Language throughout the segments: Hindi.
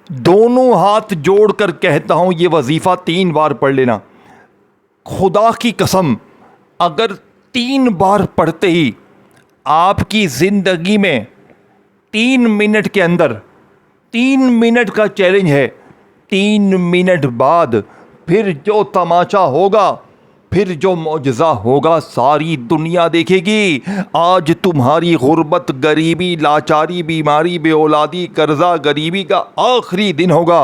दोनों हाथ जोड़कर कहता हूं ये वजीफ़ा 3 बार पढ़ लेना। खुदा की कसम, अगर 3 बार पढ़ते ही आपकी ज़िंदगी में 3 मिनट के अंदर, 3 मिनट का चैलेंज है, 3 मिनट बाद फिर जो तमाचा होगा, फिर जो मौजज़ा होगा सारी दुनिया देखेगी। आज तुम्हारी गुर्बत, गरीबी, लाचारी, बीमारी, बेऔलादी, कर्जा, गरीबी का आखिरी दिन होगा।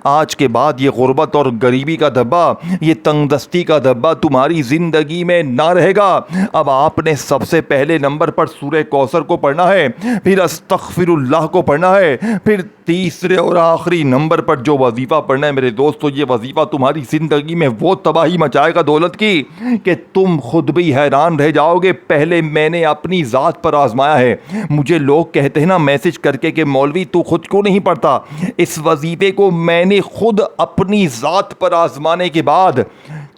आज के बाद ये गुर्बत और गरीबी का धब्बा, ये तंगदस्ती का धब्बा तुम्हारी ज़िंदगी में ना रहेगा। अब आपने सबसे पहले नंबर पर सूरह कौसर को पढ़ना है, फिर अस्तगफिरुल्लाह को पढ़ना है, फिर तीसरे और आखिरी नंबर पर जो वजीफ़ा पढ़ना है मेरे दोस्तों, ये वजीफ़ा तुम्हारी ज़िंदगी में वो तबाही मचाएगा दौलत की कि तुम खुद भी हैरान रह जाओगे। पहले मैंने अपनी ज़ात पर आजमाया है। मुझे लोग कहते हैं ना मैसेज करके कि मौलवी तू खुद क्यों नहीं पढ़ता, इस वजीफ़े को मैंने खुद अपनी ज़ात पर आजमाने के बाद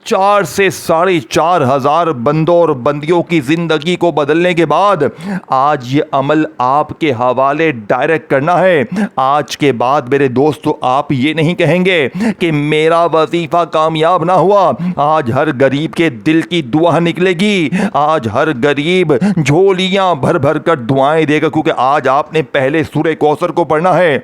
4 से 4,500 बंदों और बंदियों की ज़िंदगी को बदलने के बाद आज ये अमल आपके हवाले डायरेक्ट करना है। आज के बाद मेरे दोस्तों आप ये नहीं कहेंगे कि मेरा वजीफ़ा कामयाब ना हुआ। आज हर गरीब के दिल की दुआ निकलेगी। आज हर गरीब झोलियाँ भर भर कर दुआएं देगा, क्योंकि आज आपने पहले सूरह कौसर को पढ़ना है,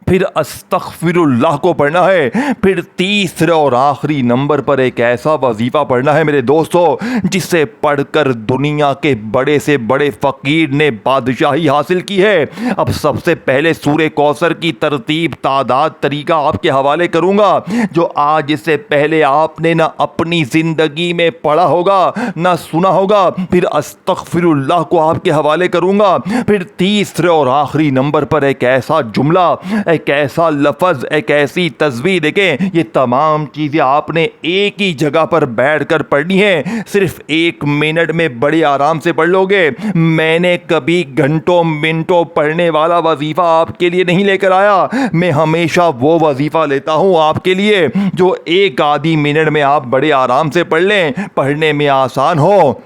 फिर अस्तगफिरुल्लाह को पढ़ना है, फिर तीसरे और आखिरी नंबर पर एक ऐसा वजीफ़ा पढ़ना है मेरे दोस्तों जिसे पढ़कर दुनिया के बड़े से बड़े फ़कीर ने बादशाही हासिल की है। अब सबसे पहले सूरह कौसर की तरतीब, तादाद, तरीका आपके हवाले करूँगा जो आज इससे पहले आपने ना अपनी ज़िंदगी में पढ़ा होगा ना सुना होगा। फिर अस्तगफिरुल्लाह को आपके हवाले करूँगा, फिर तीसरे और आखिरी नंबर पर एक ऐसा जुमला, एक ऐसा लफ्ज़, एक ऐसी तस्वीर। देखें, ये तमाम चीज़ें आपने एक ही जगह पर बैठकर पढ़नी है। सिर्फ 1 मिनट में बड़े आराम से पढ़ लोगे। मैंने कभी घंटों मिनटों पढ़ने वाला वजीफ़ा आपके लिए नहीं लेकर आया। मैं हमेशा वो वजीफ़ा लेता हूँ आपके लिए जो 1 आधी मिनट में आप बड़े आराम से पढ़ लें, पढ़ने में आसान हो,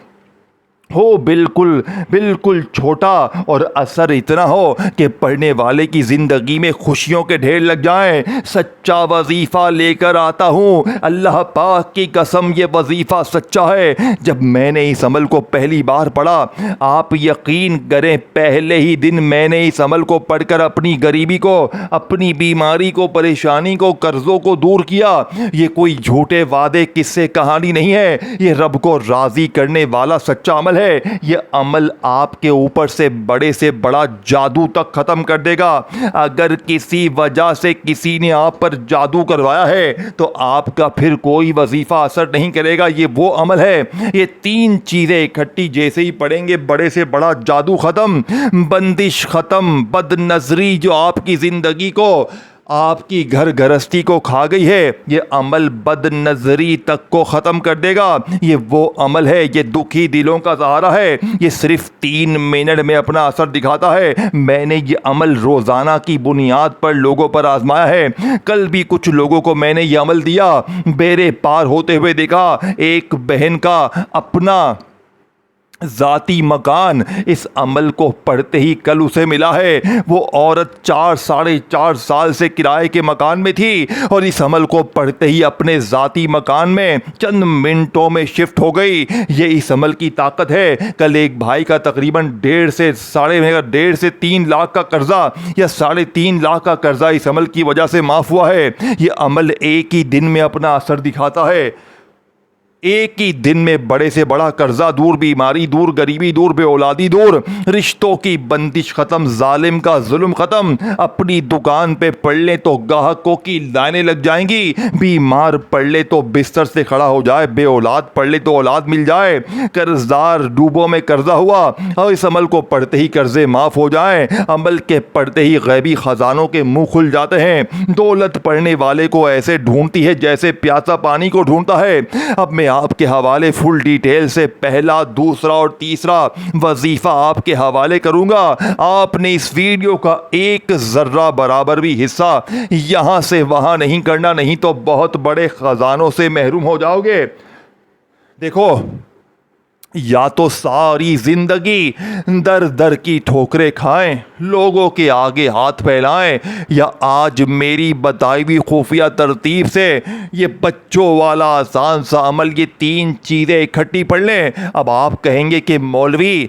बिल्कुल बिल्कुल छोटा और असर इतना हो कि पढ़ने वाले की ज़िंदगी में खुशियों के ढेर लग जाएं। सच्चा वजीफ़ा लेकर आता हूँ, अल्लाह पाक की कसम ये वजीफ़ा सच्चा है। जब मैंने इस अमल को पहली बार पढ़ा, आप यकीन करें पहले ही दिन मैंने इस अमल को पढ़कर अपनी गरीबी को, अपनी बीमारी को, परेशानी को, कर्ज़ों को दूर किया। ये कोई झूठे वादे, किस्से, कहानी नहीं है, ये रब को राज़ी करने वाला सच्चा अमल है। ये अमल आपके ऊपर से बड़ा जादू तक खत्म कर देगा। अगर किसी वजह से किसी ने आप पर जादू करवाया है तो आपका फिर कोई वजीफा असर नहीं करेगा। ये वो अमल है, ये 3 चीजें इकट्ठी जैसे ही पढ़ेंगे बड़े से बड़ा जादू खत्म, बंदिश खत्म, बदनजरी जो आपकी जिंदगी को, आपकी घर गृहस्थी को खा गई है, ये अमल बदनजरी तक को ख़त्म कर देगा। ये वो अमल है, ये दुखी दिलों का सहारा है। ये सिर्फ 3 मिनट में अपना असर दिखाता है। मैंने ये अमल रोज़ाना की बुनियाद पर लोगों पर आजमाया है। कल भी कुछ लोगों को मैंने ये अमल दिया, बेड़े पार होते हुए देखा। एक बहन का अपना ज़ाती मकान इस अमल को पढ़ते ही कल उसे मिला है। वो औरत 4-4.5 साल से किराए के मकान में थी और इस अमल को पढ़ते ही अपने ज़ाती मकान में चंद मिनटों में शिफ्ट हो गई। ये इस अमल की ताकत है। कल एक भाई का तकरीबन 1.5 से 3 लाख का कर्जा या 3.5 लाख का कर्जा इस अमल की वजह से माफ़ हुआ है। ये अमल एक ही दिन में अपना असर दिखाता है। एक ही दिन में बड़े से बड़ा कर्जा दूर, बीमारी दूर, गरीबी दूर, बेऔलादी दूर, रिश्तों की बंदिश खत्म, जालिम का जुल्म खत्म। अपनी दुकान पे पढ़ ले तो ग्राहकों की लाइनें लग जाएंगी, बीमार पढ़ ले तो बिस्तर से खड़ा हो जाए, बेऔलाद पढ़ ले तो औलाद मिल जाए, कर्जदार डूबों में कर्जा हुआ और इस अमल को पढ़ते ही कर्जे माफ हो जाएं। अमल के पढ़ते ही गैबी खजानों के मुंह खुल जाते हैं। दौलत पढ़ने वाले को ऐसे ढूंढती है जैसे प्यासा पानी को ढूंढता है। अब मैं आपके हवाले फुल डिटेल से पहला, दूसरा और तीसरा वजीफा आपके हवाले करूंगा। आपने इस वीडियो का एक जर्रा बराबर भी हिस्सा यहां से वहां नहीं करना, नहीं तो बहुत बड़े खजानों से महरूम हो जाओगे। देखो, या तो सारी जिंदगी दर दर की ठोकरें खाएं, लोगों के आगे हाथ फैलाएं, या आज मेरी बताई हुई खुफिया तरतीब से ये बच्चों वाला आसान सा अमल, ये 3 चीज़ें इकट्ठी पढ़ लें। अब आप कहेंगे कि मौलवी,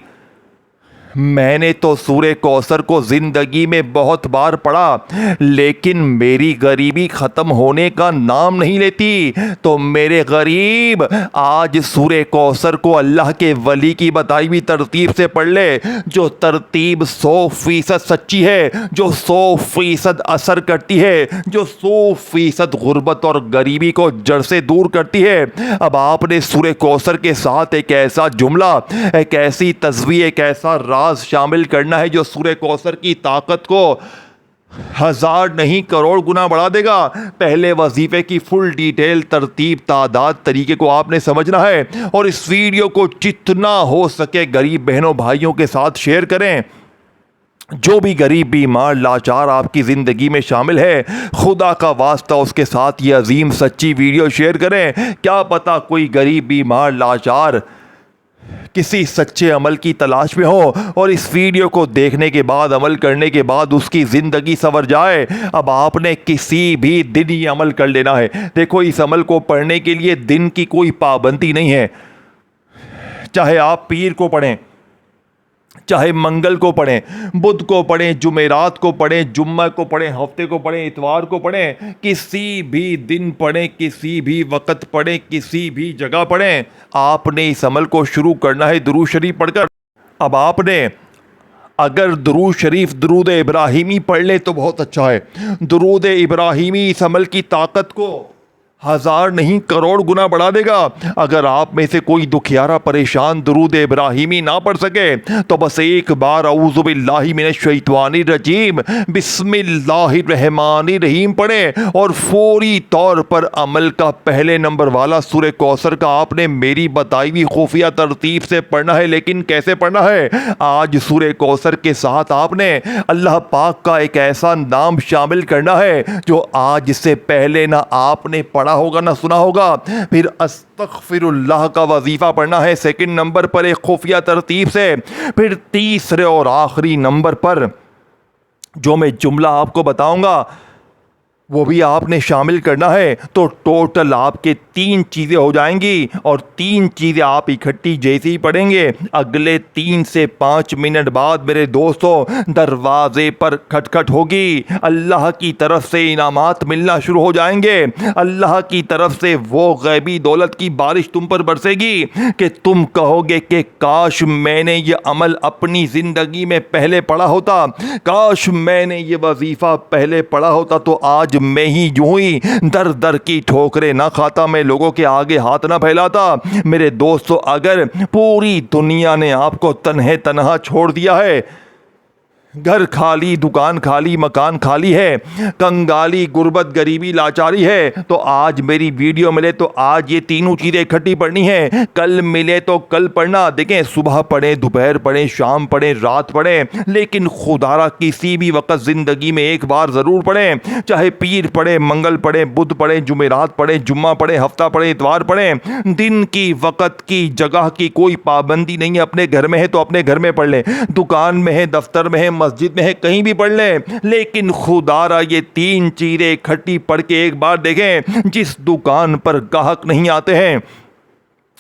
मैंने तो सूरे कौसर को ज़िंदगी में बहुत बार पढ़ा, लेकिन मेरी गरीबी ख़त्म होने का नाम नहीं लेती। तो मेरे गरीब, आज सूरे कौसर को अल्लाह के वली की बताई हुई तरतीब से पढ़ ले, जो तरतीब 100% सच्ची है, जो 100% असर करती है, जो 100% गुर्बत और गरीबी को जड़ से दूर करती है। अब आपने सूरे कौसर के साथ एक ऐसा जुमला, एक ऐसी तस्वीर, एक ऐसा राज शामिल करना है जो सूरे कौसर की ताकत को 1000 नहीं करोड़ गुना बढ़ा देगा। पहले वजीफे की फुल डिटेल, तरतीब, तादाद, तरीके को आपने समझना है और इस वीडियो को जितना हो सके गरीब बहनों भाइयों के साथ शेयर करें। जो भी गरीब, बीमार, लाचार आपकी ज़िंदगी में शामिल है, खुदा का वास्ता उसके साथ ये अजीम सच्ची वीडियो शेयर करें। क्या पता कोई गरीब, बीमार, लाचार किसी सच्चे अमल की तलाश में हो और इस वीडियो को देखने के बाद, अमल करने के बाद उसकी ज़िंदगी संवर जाए। अब आपने किसी भी दिन ये अमल कर लेना है। देखो, इस अमल को पढ़ने के लिए दिन की कोई पाबंदी नहीं है। चाहे आप पीर को पढ़ें, चाहे मंगल को पढ़ें, बुध को पढ़ें, जुमेरात को पढ़ें, जुम्मा को पढ़ें, हफ्ते को पढ़ें, इतवार को पढ़ें, किसी भी दिन पढ़ें, किसी भी वक्त पढ़ें, किसी भी जगह पढ़ें, आपने इस अमल को शुरू करना है दुरूद शरीफ पढ़कर। अब आपने अगर दुरूद शरीफ, दुरूद इब्राहिमी पढ़ ले तो बहुत अच्छा है। दुरूद इब्राहिमी इस अमल की ताकत को 1000 नहीं करोड़ गुना बढ़ा देगा। अगर आप में से कोई दुखियारा, परेशान दुरूद इब्राहिमी ना पढ़ सके तो बस एक बार औज़ु बिल्लाहि मिनश शैतानिर रजीम बिस्मिल्लाहिर रहमानिर रहीम पढ़ें और फौरी तौर पर अमल का पहले नंबर वाला सूरे कौसर का आपने मेरी बताई हुई खुफिया तरतीब से पढ़ना है। लेकिन कैसे पढ़ना है? आज सूरे कौसर के साथ आपने अल्लाह पाक का एक ऐसा नाम शामिल करना है जो आज से पहले ना आपने पढ़ा होगा ना सुना होगा। फिर अस्तगफिरुल्लाह का वजीफा पढ़ना है सेकंड नंबर पर एक खुफिया तरतीब से। फिर तीसरे और आखिरी नंबर पर जो मैं जुमला आपको बताऊंगा वो भी आपने शामिल करना है। तो टोटल आपके 3 चीज़ें हो जाएंगी और 3 चीज़ें आप इकट्ठी जैसे ही पढ़ेंगे, अगले 3 से 5 मिनट बाद मेरे दोस्तों दरवाजे पर खटखट होगी। अल्लाह की तरफ से इनामात मिलना शुरू हो जाएंगे। अल्लाह की तरफ से वो गैबी दौलत की बारिश तुम पर बरसेगी कि तुम कहोगे कि काश मैंने ये अमल अपनी ज़िंदगी में पहले पढ़ा होता, काश मैंने ये वजीफ़ा पहले पढ़ा होता तो आज मैं ही यूं ही दर दर की ठोकरें ना खाता, मैं लोगों के आगे हाथ ना फैलाता। मेरे दोस्तों, अगर पूरी दुनिया ने आपको तन्हे तन्हा छोड़ दिया है, घर खाली, दुकान खाली, मकान खाली है, कंगाली, गुर्बत, गरीबी, लाचारी है, तो आज मेरी वीडियो मिले तो आज ये तीनों चीज़ें इकट्ठी पढ़नी है। कल मिले तो कल पढ़ना। देखें, सुबह पढ़ें, दोपहर पढ़ें, शाम पढ़ें, रात पढ़ें, लेकिन खुदारा किसी भी वक्त ज़िंदगी में एक बार ज़रूर पढ़ें। चाहे पीर पढ़ें, मंगल पढ़ें, बुध पढ़ें, जुमेरात पढ़ें, जुम्मा पढ़ें, हफ्ता पढ़ें, इतवार पढ़ें। दिन की, वक्त की, जगह की कोई पाबंदी नहीं है। अपने घर में है तो अपने घर में पढ़ लें, दुकान में है, दफ्तर में है, मस्जिद में है, कहीं भी पढ़ लें। लेकिन खुदारा ये 3 चीज़ें इकट्ठी पढ़ के एक बार देखें। जिस दुकान पर ग्राहक नहीं आते हैं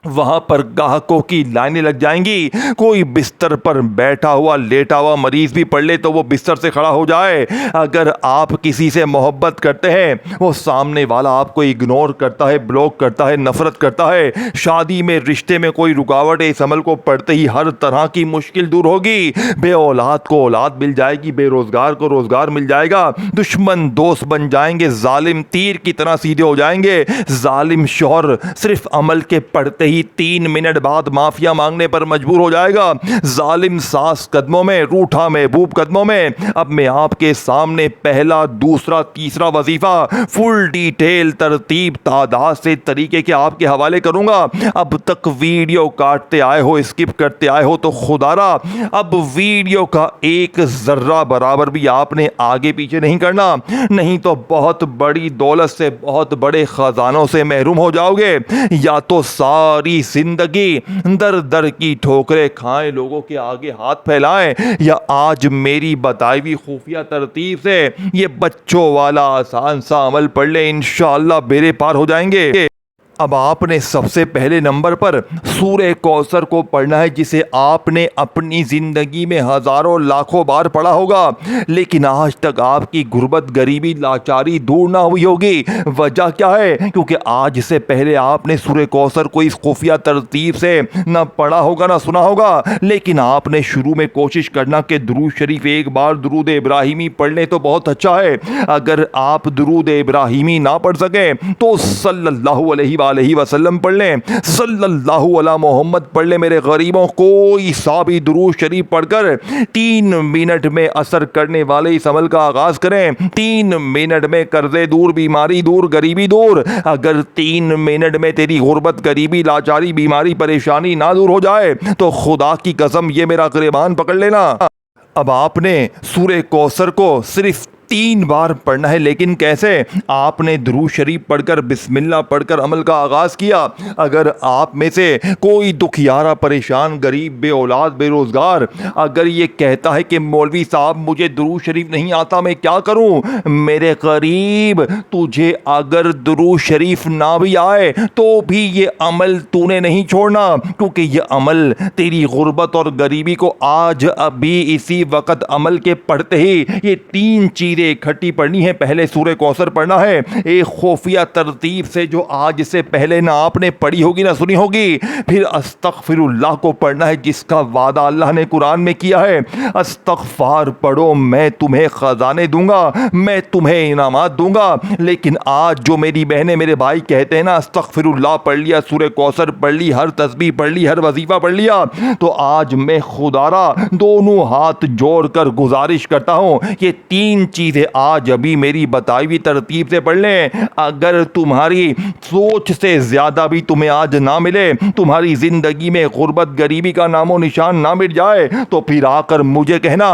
वहां पर ग्राहकों की लाइनें लग जाएंगी। कोई बिस्तर पर बैठा हुआ, लेटा हुआ मरीज भी पढ़ ले तो वो बिस्तर से खड़ा हो जाए। अगर आप किसी से मोहब्बत करते हैं, वो सामने वाला आपको इग्नोर करता है, ब्लॉक करता है, नफरत करता है। शादी में, रिश्ते में कोई रुकावट है, इस अमल को पढ़ते ही हर तरह की मुश्किल दूर होगी। बे औलाद को औलाद मिल जाएगी, बेरोजगार को रोजगार मिल जाएगा, दुश्मन दोस्त बन जाएंगे, जालिम तीर की तरह सीधे हो जाएंगे। जालिम शौहर सिर्फ अमल के पढ़ते ही 3 मिनट बाद माफिया मांगने पर मजबूर हो जाएगा। जालिम सास कदमों में, रूठा महबूब कदमों में। अब मैं आपके सामने पहला, दूसरा, तीसरा वजीफा फुल डिटेल, तरतीब, तादाद से तरीके के आपके हवाले करूंगा। अब तक वीडियो काटते आए हो, स्किप करते आए हो तो खुदारा अब वीडियो का एक जर्रा बराबर भी आपने आगे पीछे नहीं करना, नहीं तो बहुत बड़ी दौलत से, बहुत बड़े खजानों से महरूम हो जाओगे। या तो सारी सारी जिंदगी दर दर की ठोकरें खाएं, लोगों के आगे हाथ फैलाएं, या आज मेरी बताई हुई खुफिया तरतीब से ये बच्चों वाला आसान सा अमल पढ़ ले, इंशाअल्लाह बेड़े पार हो जाएंगे। अब आपने सबसे पहले नंबर पर सूरह कौसर को पढ़ना है, जिसे आपने अपनी ज़िंदगी में हज़ारों लाखों बार पढ़ा होगा, लेकिन आज तक आपकी गुर्बत, गरीबी, लाचारी दूर ना हुई होगी। वजह क्या है? क्योंकि आज से पहले आपने सूरह कौसर को इस खुफिया तरतीब से ना पढ़ा होगा ना सुना होगा, लेकिन आपने शुरू में कोशिश करना कि दुरूद शरीफ एक बार दुरूद इब्राहिमी पढ़ लें तो बहुत अच्छा है। अगर आप दुरूद इब्राहिमी ना पढ़ सके तो सल्लल्लाहु अलैहि वसल्लम पढ़ लें, सल्लल्लाहु अला मोहम्मद पढ़ लें। मेरे गरीबों, कोई सा भी दुरूद शरीफ पढ़कर 3 मिनट में असर करने वाले इस अमल का आगाज करें। 3 मिनट में कर्जे दूर, बीमारी दूर, गरीबी दूर। अगर 3 मिनट में तेरी गुर्बत, गरीबी, लाचारी, बीमारी, परेशानी ना दूर हो जाए तो खुदा की कसम ये मेरा गिरबान पकड़ लेना। अब आपने सूरह कौसर को सिर्फ 3 बार पढ़ना है, लेकिन कैसे? आपने दुरूद शरीफ पढ़कर, बिस्मिल्लाह पढ़कर अमल का आगाज़ किया। अगर आप में से कोई दुखियारा, परेशान, गरीब, बे औलाद, बेरोज़गार अगर ये कहता है कि मौलवी साहब मुझे दुरूद शरीफ नहीं आता, मैं क्या करूं? मेरे करीब, तुझे अगर दुरूद शरीफ ना भी आए तो भी ये अमल तूने नहीं छोड़ना, क्योंकि ये अमल तेरी गुर्बत और गरीबी को आज अभी इसी वक्त अमल के पढ़ते ही ये 3 चीज़ इकट्ठी पढ़नी है। पहले सूरह कौसर पढ़ना है एक खुफिया तरतीब से, जो आज से पहले ना आपने पढ़ी होगी ना सुनी होगी। फिर अस्तगफिरुल्लाह को पढ़ना है, जिसका वादा अल्लाह ने कुरान में किया है, अस्तगफार पढ़ो मैं तुम्हें खजाने दूंगा, मैं तुम्हें इनामात दूंगा। लेकिन आज जो मेरी बहनें, मेरे भाई कहते हैं ना, अस्तगफिरुल्लाह पढ़ लिया, सूरह कौसर पढ़ ली, हर तस्बीह पढ़ ली, हर वजीफा पढ़ लिया, तो आज मैं खुदारा दोनों हाथ जोड़कर गुजारिश करता हूं ये 3 चीजें आज अभी मेरी बताई हुई तरतीब से पढ़ लें। अगर तुम्हारी सोच से ज्यादा भी तुम्हें आज ना मिले, तुम्हारी जिंदगी में गुर्बत, गरीबी का नामो निशान ना मिट जाए, तो फिर आकर मुझे कहना।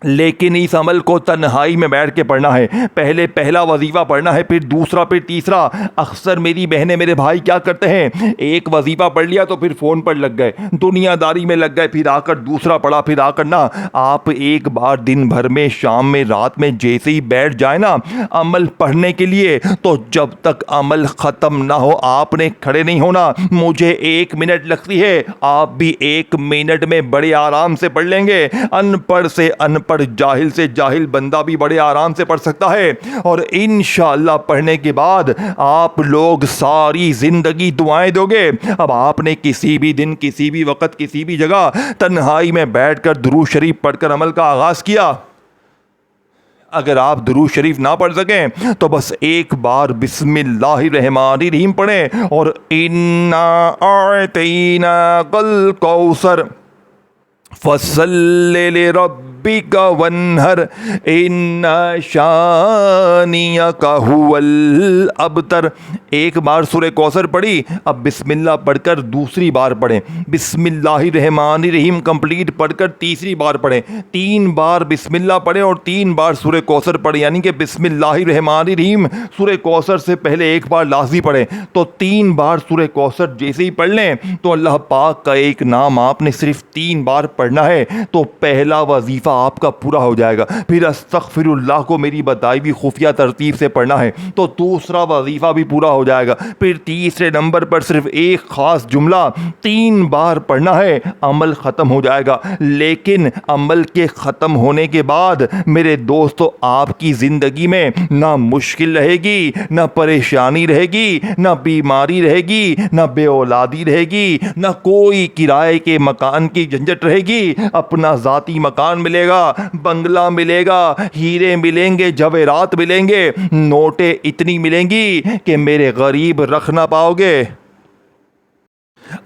लेकिन इस अमल को तन्हाई में बैठ के पढ़ना है। पहले पहला वजीफ़ा पढ़ना है, फिर दूसरा, फिर तीसरा। अक्सर मेरी बहनें, मेरे भाई क्या करते हैं, एक वजीफ़ा पढ़ लिया तो फिर फ़ोन पर लग गए, दुनियादारी में लग गए, फिर आकर दूसरा पढ़ा, फिर आकर ना। आप एक बार दिन भर में, शाम में, रात में जैसे ही बैठ जाए ना अमल पढ़ने के लिए, तो जब तक अमल ख़त्म ना हो आपने खड़े नहीं होना। मुझे 1 मिनट लगती है, आप भी 1 मिनट में बड़े आराम से पढ़ लेंगे। अनपढ़ से अनपढ़, जाहिल से जाहिल बंदा भी बड़े आराम से पढ़ सकता है। और इंशाअल्लाह पढ़ने के बाद आप लोग सारी जिंदगी दुआएं दोगे। अब आपने किसी भी दिन, किसी भी वक्त, किसी भी जगह तन्हाई में बैठकर दुरूद शरीफ पढ़कर अमल का आगाज किया। अगर आप दुरूद शरीफ ना पढ़ सकें तो बस एक बार बिस्मिल्लाहिर्रहमानिर्रहीम पढ़ें और इन्ना आतैना कल कौसर फसल्ले लिरब्बिका वन्हर इन्ना शानियका हुवल अबतर। एक बार सूरह कौसर पढ़ी, अब बिस्मिल्लाह पढ़कर दूसरी बार पढ़ें, बिस्मिल्लाहिर्रहमानिर्रहीम कंप्लीट पढ़कर तीसरी बार पढ़ें, 3 बार बिस्मिल्लाह पढ़ें और 3 बार सूरह कौसर पढ़ें। यानी कि बिस्मिल्लाहिर्रहमानिर्रहीम सूरह कौसर से पहले एक बार लाज़मी पढ़ें, तो 3 बार सूरह कौसर जैसे ही पढ़ लें तो अल्लाह पाक का एक नाम आपने सिर्फ 3 बार पढ़ना है, तो पहला वजीफ़ा आपका पूरा हो जाएगा। फिर अस्तगफिरुल्लाह को मेरी बताई हुई खुफिया तरतीब से पढ़ना है, तो दूसरा वजीफ़ा भी पूरा हो जाएगा। फिर तीसरे नंबर पर सिर्फ एक ख़ास जुमला 3 बार पढ़ना है, अमल ख़त्म हो जाएगा। लेकिन अमल के ख़त्म होने के बाद मेरे दोस्तों, आपकी ज़िंदगी में ना मुश्किल रहेगी, ना परेशानी रहेगी, ना बीमारी रहेगी, ना बेऔलादी रहेगी, ना कोई किराए के मकान की झंझट रहेगी। अपना ज़ाती मकान मिलेगा, बंगला मिलेगा, हीरे मिलेंगे, जवेरात मिलेंगे, नोटें इतनी मिलेंगी कि मेरे गरीब रख ना पाओगे।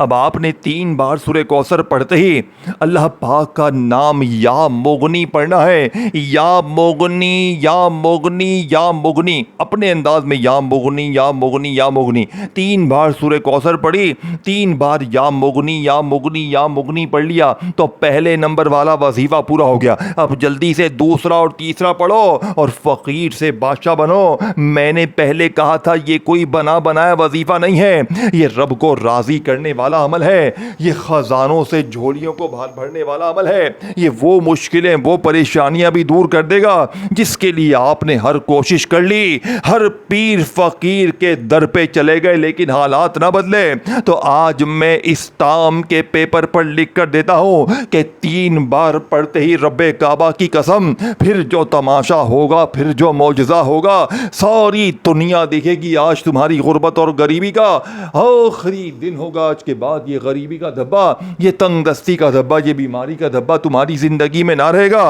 अब आपने 3 बार सूरह कौसर पढ़ते ही अल्लाह पाक का नाम या मुगनी पढ़ना है। या मुगनी, या मुगनी, या मुगनी, अपने अंदाज में या मुगनी, या मुगनी, या मुगनी। 3 बार सूरह कौसर पढ़ी, 3 बार या मुगनी, या मुगनी, या मुगनी पढ़ लिया तो पहले नंबर वाला वजीफ़ा पूरा हो गया। अब जल्दी से दूसरा और तीसरा पढ़ो और फ़कीर से बादशाह बनो। मैंने पहले कहा था ये कोई बना बनाया वजीफ़ा नहीं है, ये रब को राज़ी करने वाला अमल है, ये खजानों से झोलियों को भरने वाला अमल है। ये वो मुश्किलें, वो परेशानियां भी दूर कर देगा जिसके लिए आपने हर कोशिश कर ली, हर पीर फकीर के दर पे चले गए लेकिन हालात ना बदले। तो आज मैं इस ताम के पेपर पर लिख कर देता हूं कि 3 बार पढ़ते ही रब्बे काबा की कसम, फिर जो तमाशा होगा, फिर जो मौजज़ा होगा, सारी दुनिया देखेगी आज तुम्हारी गुर्बत और गरीबी का आखिरी दिन होगा। आज के बाद ये गरीबी का धब्बा, ये तंगदस्ती का धब्बा, ये बीमारी का धब्बा तुम्हारी ज़िंदगी में ना रहेगा।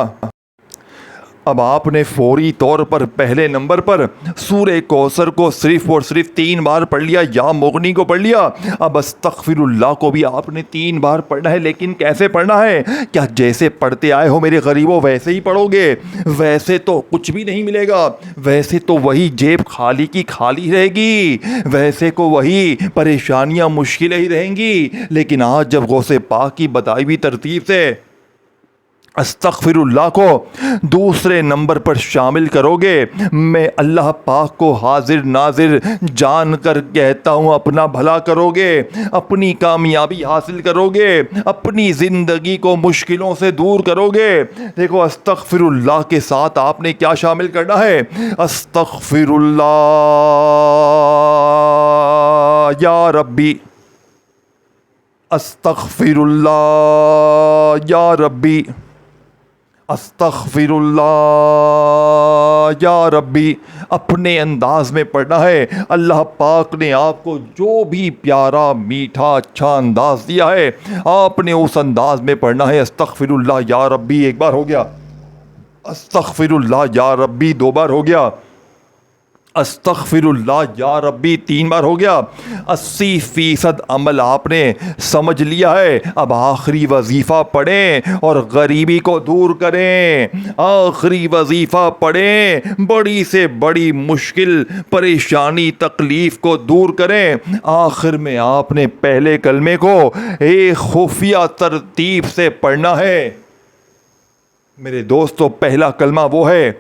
अब आपने फौरी तौर पर पहले नंबर पर सूरह कौसर को सिर्फ और सिर्फ 3 बार पढ़ लिया, या मुगनी को पढ़ लिया। अब अस्तगफिरुल्लाह को भी आपने 3 बार पढ़ना है, लेकिन कैसे पढ़ना है? क्या जैसे पढ़ते आए हो मेरे गरीबों वैसे ही पढ़ोगे? वैसे तो कुछ भी नहीं मिलेगा, वैसे तो वही जेब खाली की खाली रहेगी, वैसे को वही परेशानियां मुश्किलें ही रहेंगी। लेकिन आज जब गौसे पाक की बताई हुई तरतीब से अस्तगफिरुल्लाह को दूसरे नंबर पर शामिल करोगे, मैं अल्लाह पाक को हाजिर नाजिर जान कर कहता हूँ अपना भला करोगे, अपनी कामयाबी हासिल करोगे, अपनी ज़िंदगी को मुश्किलों से दूर करोगे। देखो अस्तगफिरुल्लाह के साथ आपने क्या शामिल करना है? अस्तगफिरुल्लाह या रब्बी, अस्तगफिरुल्लाह या रब्बी, अस्तगफिरुल्लाह या रब्बी। अपने अंदाज में पढ़ना है। अल्लाह पाक ने आपको जो भी प्यारा मीठा अच्छा अंदाज दिया है, आपने उस अंदाज में पढ़ना है। अस्तगफिरुल्लाह या रब्बी 1 बार हो गया, अस्तगफिरुल्लाह या रब्बी 2 बार हो गया, अस्तगफिरुल्लाह या रब्बी 3 बार हो गया। 80% अमल आपने समझ लिया है। अब आखिरी वजीफ़ा पढ़ें और गरीबी को दूर करें। आखिरी वजीफ़ा पढ़ें, बड़ी से बड़ी मुश्किल परेशानी तकलीफ़ को दूर करें। आखिर में आपने पहले कलमे को एक खुफिया तरतीब से पढ़ना है। मेरे दोस्तों, पहला कलमा वो है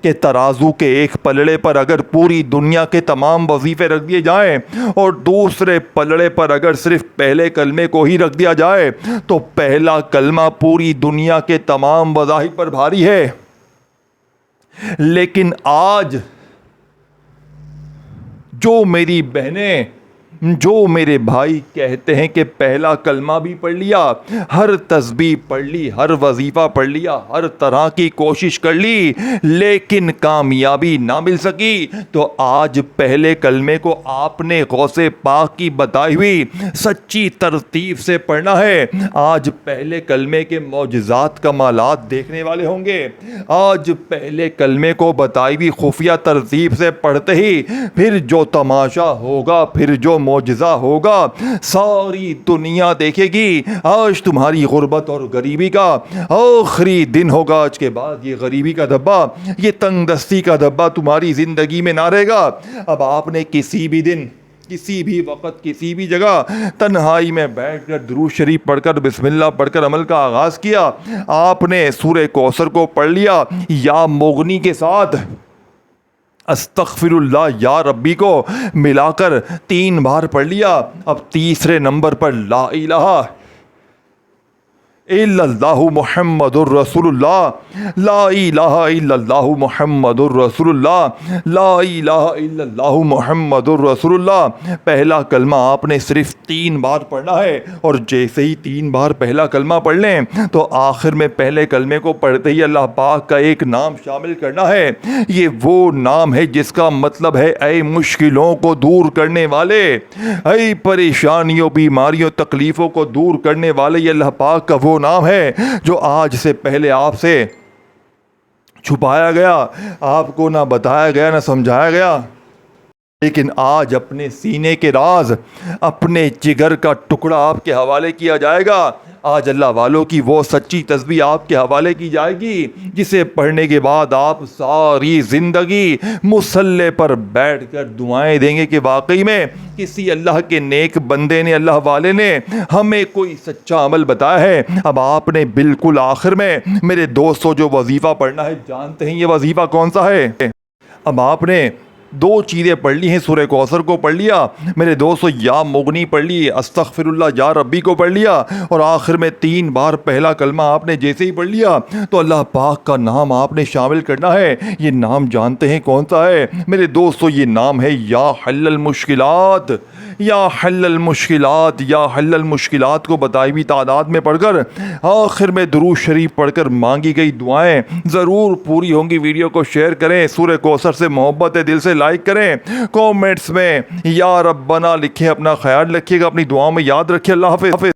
कि तराजू के एक पलड़े पर अगर पूरी दुनिया के तमाम वजीफ़े रख दिए जाएं और दूसरे पलड़े पर अगर सिर्फ पहले कलमे को ही रख दिया जाए तो पहला कलमा पूरी दुनिया के तमाम वज़ाहिब पर भारी है। लेकिन आज जो मेरी बहनें, जो मेरे भाई कहते हैं कि पहला कलमा भी पढ़ लिया, हर तस्बीह पढ़ ली, हर वजीफ़ा पढ़ लिया, हर तरह की कोशिश कर ली, लेकिन कामयाबी ना मिल सकी, तो आज पहले कलमे को आपने गौसे पाक की बताई हुई सच्ची तरतीब से पढ़ना है। आज पहले कलमे के मौजज़ात कमालात देखने वाले होंगे। आज पहले कलमे को बताई हुई खुफिया तरतीब से पढ़ते ही फिर जो तमाशा होगा, फिर जो मौजज़ा होगा, सारी दुनिया देखेगी। आज तुम्हारी गुर्बत और गरीबी का आखिरी दिन होगा। आज के बाद ये गरीबी का धब्बा, ये तंगदस्ती का धब्बा तुम्हारी ज़िंदगी में ना रहेगा। अब आपने किसी भी दिन, किसी भी वक़्त, किसी भी जगह तन्हाई में बैठकर दुरूद शरीफ पढ़कर बिस्मिल्लाह पढ़कर अमल का आगाज़ किया। आपने सूरह कौसर को पढ़ लिया या मुगनी के साथ अस्तगफिरुल्लाह या रब्बी को मिलाकर 3 बार पढ़ लिया। अब तीसरे नंबर पर ला इलाहा इल्लल्लाहु मुहम्मदुर रसूलुल्लाह, ला इलाहा इल्लल्लाहु मुहम्मदुर रसूलुल्लाह, ला इलाहा इल्लल्लाहु मुहम्मदुर रसूलुल्लाह। पहला कलमा आपने सिर्फ 3 बार पढ़ना है और जैसे ही 3 बार पहला कलमा पढ़ लें तो आखिर में पहले कलमे को पढ़ते ही अल्लाह पाक का एक नाम शामिल करना है। ये वो नाम है जिसका मतलब है ऐ मुश्किलों को दूर करने वाले, ऐ परेशानियों बीमारियों तकलीफ़ों को दूर करने वाले। ये अल्लाह पाक का वो नाम है जो आज से पहले आपसे छुपाया गया, आपको ना बताया गया, ना समझाया गया। लेकिन आज अपने सीने के राज, अपने जिगर का टुकड़ा आपके हवाले किया जाएगा। आज अल्लाह वालों की वो सच्ची तस्बीह आपके हवाले की जाएगी जिसे पढ़ने के बाद आप सारी ज़िंदगी मुसल्ले पर बैठकर दुआएं देंगे कि वाकई में किसी अल्लाह के नेक बंदे ने, अल्लाह वाले ने हमें कोई सच्चा अमल बताया है। अब आपने बिल्कुल आखिर में मेरे दोस्तों जो वजीफ़ा पढ़ना है, जानते हैं ये वजीफ़ा कौन सा है? अब आपने दो चीज़ें पढ़ ली हैं, सूरह कौसर को पढ़ लिया मेरे दोस्तों, या मुगनी पढ़ ली, अस्तगफिरुल्लाह या रब्बी को पढ़ लिया, और आखिर में 3 बार पहला कलमा आपने जैसे ही पढ़ लिया तो अल्लाह पाक का नाम आपने शामिल करना है। ये नाम जानते हैं कौन सा है मेरे दोस्तों? ये नाम है या हल्लल मुश्किलात। या हल्लल मुश्किलात, या हल्लल मुश्किलात को बताई तादाद में पढ़कर आखिर में दुरूद शरीफ पढ़कर मांगी गई दुआएं ज़रूर पूरी होंगी। वीडियो को शेयर करें, सूरह कौसर से मोहब्बत है, दिल से लाइक करें, कमेंट्स में या रब्बना लिखें। अपना ख्याल रखिएगा, अपनी दुआओं में याद रखिए। अल्लाह हाफ़िज़।